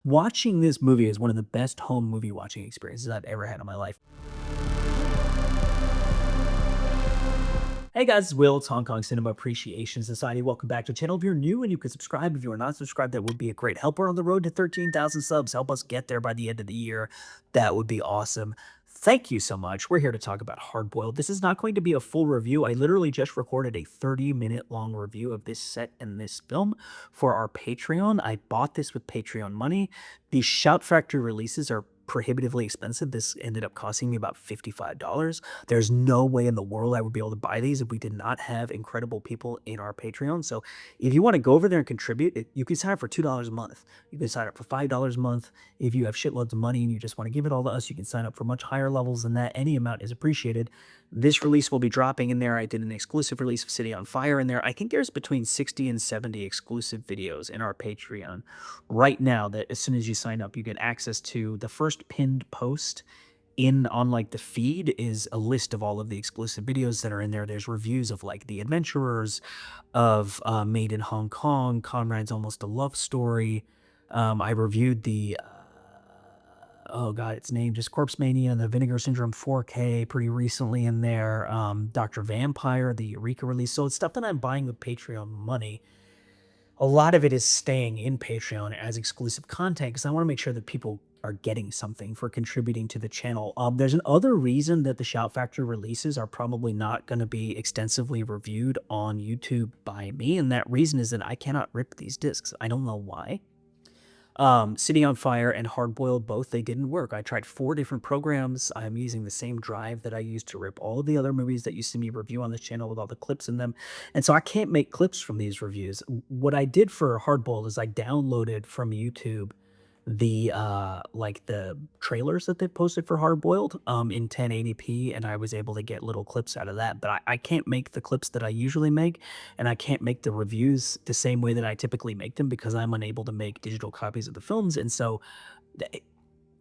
Watching this movie is one of the best home movie watching experiences I've ever had in my life. Hey guys, it's Will. It's Hong Kong Cinema Appreciation Society. Welcome back to the channel. If you're new and you can subscribe, if you are not subscribed, that would be a great help. We're on the road to 13,000 subs. Help us get there by the end of the year. That would be awesome. Thank you so much. We're here to talk about Hardboiled. This is not going to be a full review. I literally just recorded a 30-minute long review of this set and this film for our Patreon. I bought this with Patreon money. These Shout Factory releases are prohibitively expensive. This ended up costing me about $55. There's no way in the world I would be able to buy these if we did not have incredible people in our Patreon. So if you want to go over there and contribute, you can sign up for $2 a month. You can sign up for $5 a month. If you have shitloads of money and you just want to give it all to us, you can sign up for much higher levels than that. Any amount is appreciated. This release will be dropping in there. I did an exclusive release of City on Fire in there. I think there's between 60 and 70 exclusive videos in our Patreon right now that as soon as you sign up, you get access to. The first pinned post in on like the feed is a list of all of the exclusive videos that are in there. There's reviews of like The Adventurers, of Made in Hong Kong, Conrad's Almost a Love Story. I reviewed the oh god, its name, just Corpse Mania and the Vinegar Syndrome 4K pretty recently in there. Dr. Vampire, the Eureka release. So it's stuff that I'm buying with Patreon money. A lot of it is staying in Patreon as exclusive content because I want to make sure that people are getting something for contributing to the channel. There's another reason that the Shout Factory releases are probably not going to be extensively reviewed on YouTube by me, and that reason is that I cannot rip these discs. I don't know why. City on Fire and Hardboiled, both, they didn't work. I tried 4 different programs. I'm using the same drive that I used to rip all of the other movies that you see me review on this channel with all the clips in them. And so I can't make clips from these reviews. What I did for Hardboiled is I downloaded from YouTube the like the trailers that they posted for Hardboiled in 1080p, and I was able to get little clips out of that. But I can't make the clips that I usually make, and I can't make the reviews the same way that I typically make them because I'm unable to make digital copies of the films. And so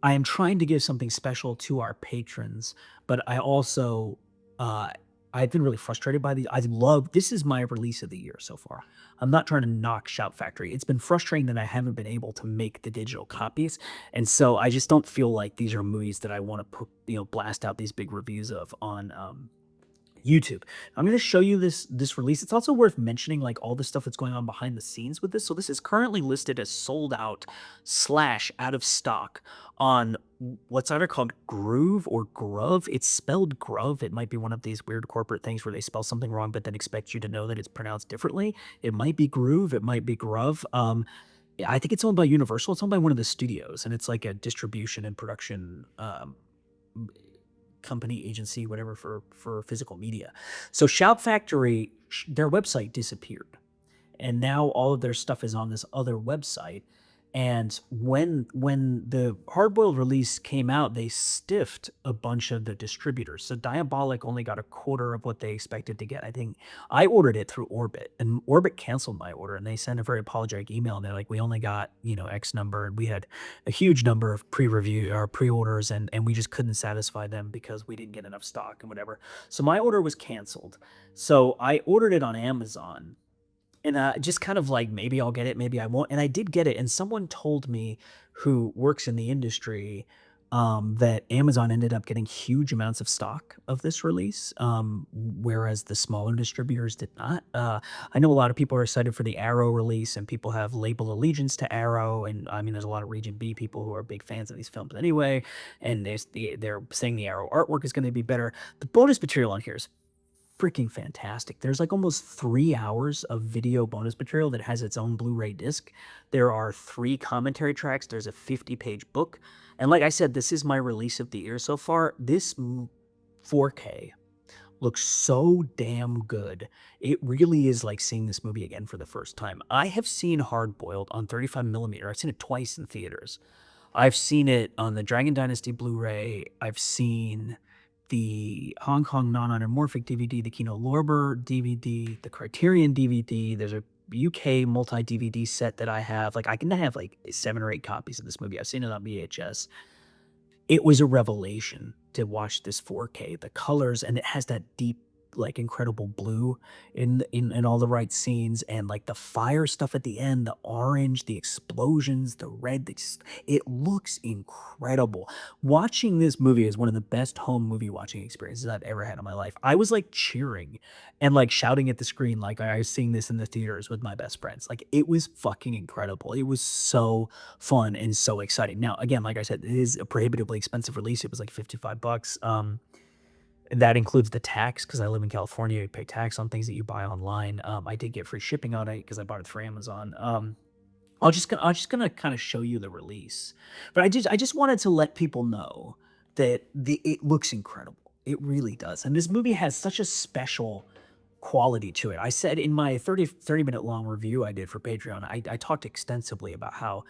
I am trying to give something special to our patrons, but I also uh I've been really frustrated by these. I love this is my release of the year so far. I'm not trying to knock Shout Factory. It's been frustrating that I haven't been able to make the digital copies. And so I just don't feel like these are movies that I want to put, blast out these big reviews of on YouTube. I'm going to show you this release. It's also worth mentioning like all the stuff that's going on behind the scenes with this. So this is currently listed as sold out / out of stock on what's either called Groove or Grove. It's spelled Grove. It might be one of these weird corporate things where they spell something wrong but then expect you to know that it's pronounced differently. It might be Groove. It might be Grove. I think it's owned by Universal. It's owned by one of the studios, and it's like a distribution and production company, agency, whatever, for physical media. So Shout Factory, their website disappeared, and now all of their stuff is on this other website. And when the Hardboiled release came out, they stiffed a bunch of the distributors. So Diabolic only got a quarter of what they expected to get. I think I ordered it through Orbit, and Orbit canceled my order, and they sent a very apologetic email. And they're like, we only got, X number, and we had a huge number of pre-review or pre-orders, and we just couldn't satisfy them because we didn't get enough stock and whatever. So my order was canceled. So I ordered it on Amazon. And just kind of like, maybe I'll get it, maybe I won't. And I did get it. And someone told me who works in the industry that Amazon ended up getting huge amounts of stock of this release, whereas the smaller distributors did not. I know a lot of people are excited for the Arrow release, and people have label allegiance to Arrow. And I mean, there's a lot of Region B people who are big fans of these films anyway. And they're saying the Arrow artwork is going to be better. The bonus material on here is freaking fantastic. There's like almost 3 hours of video bonus material that has its own Blu-ray disc. There are 3 commentary tracks. There's a 50-page book. And like I said, this is my release of the year so far. This 4K looks so damn good. It really is like seeing this movie again for the first time. I have seen Hardboiled on 35mm. I've seen it twice in theaters. I've seen it on the Dragon Dynasty Blu-ray. I've seen the Hong Kong non-anamorphic DVD, the Kino Lorber DVD, the Criterion DVD. There's a UK multi-DVD set that I have. Like, I can have like 7 or 8 copies of this movie. I've seen it on VHS. It was a revelation to watch this 4K. The colors, and it has that deep like incredible blue in all the right scenes, and like the fire stuff at the end, the orange, the explosions, the red, it looks incredible. Watching this movie is one of the best home movie watching experiences I've ever had in my life. I was like cheering and like shouting at the screen like I was seeing this in the theaters with my best friends. Like it was fucking incredible. It was so fun and so exciting. Now, again, like I said, it is a prohibitively expensive release. It was like 55 bucks. That includes the tax because I live in California. You pay tax on things that you buy online. I did get free shipping on it because I bought it through Amazon. I'm just gonna kind of show you the release, but I just wanted to let people know that it looks incredible. It really does, and this movie has such a special quality to it. I said in my 30-minute long review I did for Patreon, I talked extensively about how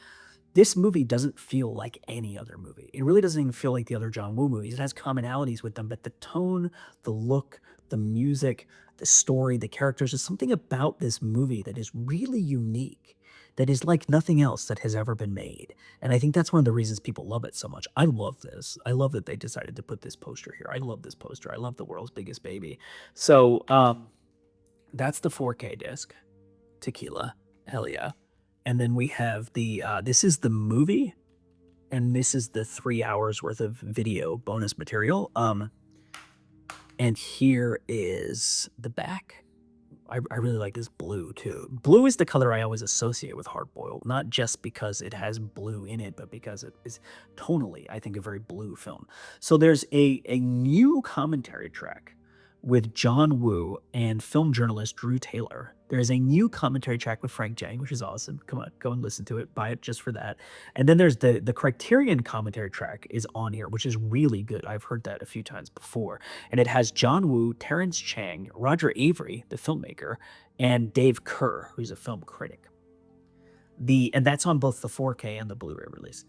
this movie doesn't feel like any other movie. It really doesn't even feel like the other John Woo movies. It has commonalities with them, but the tone, the look, the music, the story, the characters, there's something about this movie that is really unique, that is like nothing else that has ever been made. And I think that's one of the reasons people love it so much. I love this. I love that they decided to put this poster here. I love this poster. I love the world's biggest baby. So that's the 4K disc. Tequila. Hell yeah. And then we have the this is the movie, and this is the 3 hours worth of video bonus material. And here is the back. I really like this blue too. Blue is the color I always associate with Hardboiled, not just because it has blue in it, but because it is tonally, I think, a very blue film. So there's a new commentary track with John Woo and film journalist Drew Taylor. There is a new commentary track with Frank Jang, which is awesome. Come on, go and listen to it. Buy it just for that. And then there's the Criterion commentary track is on here, which is really good. I've heard that a few times before. And it has John Woo, Terrence Chang, Roger Avery, the filmmaker, and Dave Kerr, who's a film critic. And that's on both the 4K and the Blu-ray release.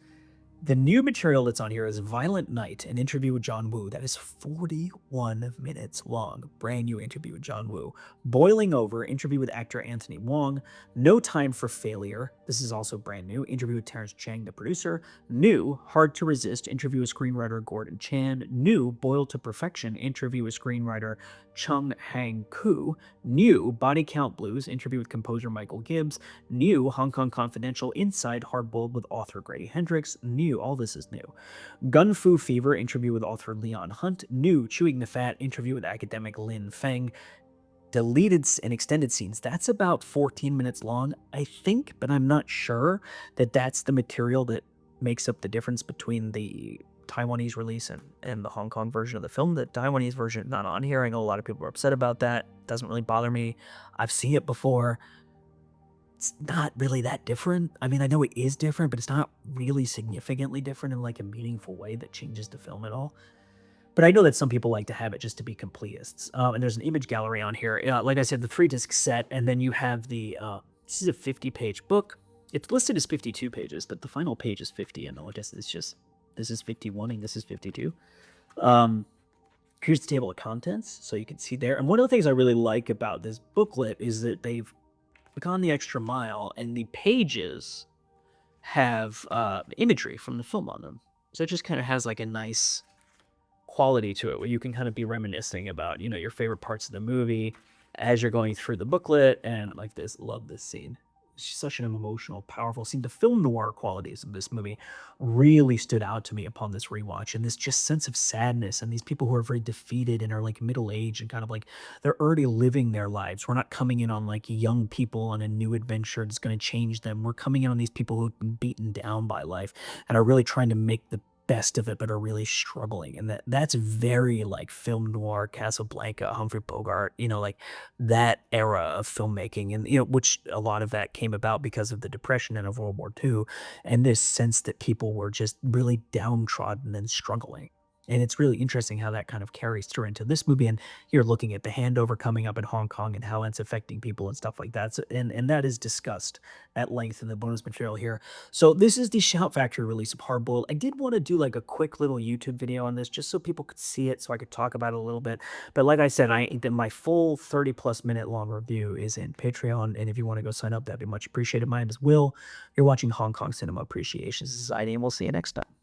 The new material that's on here is Violent Night, an interview with John Woo. That is 41 minutes long. Brand new interview with John Woo. Boiling Over, interview with actor Anthony Wong. No Time for Failure. This is also brand new. Interview with Terrence Chang, the producer. New, Hard to Resist, interview with screenwriter Gordon Chan. New, Boiled to Perfection, interview with screenwriter Chung Hang Koo. New, Body Count Blues, interview with composer Michael Gibbs. New, Hong Kong Confidential, Inside Hardboiled with author Grady Hendrix. New, all this is new. Gun Fu Fever, interview with author Leon Hunt. New, Chewing the Fat, interview with academic Lin Feng. Deleted and extended scenes. That's about 14 minutes long, I think, but I'm not sure that that's the material that makes up the difference between the Taiwanese release and the Hong Kong version of the film. The Taiwanese version is not on here. I know a lot of people are upset about that. Doesn't really bother me. I've seen it before. It's not really that different. I mean, I know it is different, but it's not really significantly different in like a meaningful way that changes the film at all. But I know that some people like to have it just to be compleists. And there's an image gallery on here. Like I said, the 3-disc set, and then you have the, this is a 50-page book. It's listed as 52 pages, but the final page is 50, and I guess it's just, this is 51 and this is 52. Here's the table of contents, so you can see there. And one of the things I really like about this booklet is that they've gone the extra mile, and the pages have imagery from the film on them. So it just kind of has like a nice quality to it where you can kind of be reminiscing about, you know, your favorite parts of the movie as you're going through the booklet. And like this, love this scene. It's such an emotional, powerful scene. The film noir qualities of this movie really stood out to me upon this rewatch, and this just sense of sadness, and these people who are very defeated and are like middle-aged and kind of like they're already living their lives. We're not coming in on like young people on a new adventure that's going to change them. We're coming in on these people who've been beaten down by life and are really trying to make the best of it, but are really struggling. And that's very like film noir, Casablanca, Humphrey Bogart, you know, like that era of filmmaking. And, you know, which a lot of that came about because of the Depression and of World War II, and this sense that people were just really downtrodden and struggling. And it's really interesting how that kind of carries through into this movie. And you're looking at the handover coming up in Hong Kong and how it's affecting people and stuff like that. So, and that is discussed at length in the bonus material here. So this is the Shout Factory release of Hardboiled. I did want to do like a quick little YouTube video on this just so people could see it, so I could talk about it a little bit. But like I said, my full 30+ minute long review is in Patreon. And if you want to go sign up, that'd be much appreciated. My name is Will. You're watching Hong Kong Cinema Appreciation Society, and we'll see you next time.